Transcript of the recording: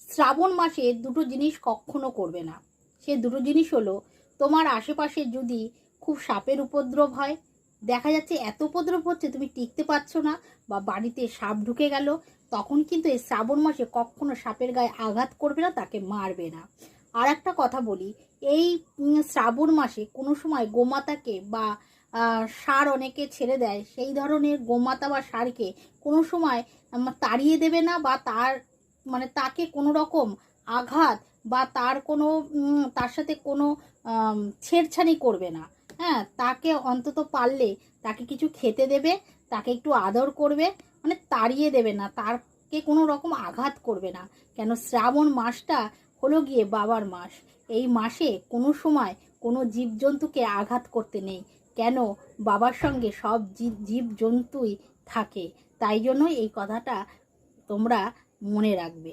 শ্রাবণ মাসে দুটো জিনিস কখনো করবে না। সে দুটো জিনিস হলো, তোমার আশেপাশে যদি খুব সাপের উপদ্রব হয়, দেখা যাচ্ছে এত উপদ্রব হচ্ছে তুমি টিকতে পারছো না, বা বাড়িতে সাপ ঢুকে গেল, তখন কিন্তু এই শ্রাবণ মাসে কখনো সাপের গায়ে আঘাত করবে না, তাকে মারবে না। আর একটা কথা বলি, এই শ্রাবণ মাসে কোনো সময় গোমাতাকে বা ষাঁড় অনেকে ছেড়ে দেয়, সেই ধরনের গোমাতা বা ষাঁড়কে কোনো সময় তাড়িয়ে দেবে না, বা তাকে কোনো রকম আঘাত বা তার সাথে কোনো ছেড়ছাড়ি করবে না। হ্যাঁ, তাকে অন্তত পারলে তাকে কিছু খেতে দেবে, তাকে একটু আদর করবে, তাড়িয়ে দেবে না, তাকে কোনো রকম আঘাত করবে না। কেন, শ্রাবণ মাসটা হলো গিয়ে বাবার মাস। এই মাসে কোনো সময় কোনো জীবজন্তুকে আঘাত করতে নেই। কেন, বাবার সঙ্গে সব জীবজন্তুই থাকে। তাই জন্য এই কথাটা তোমরা মনে রাখবে।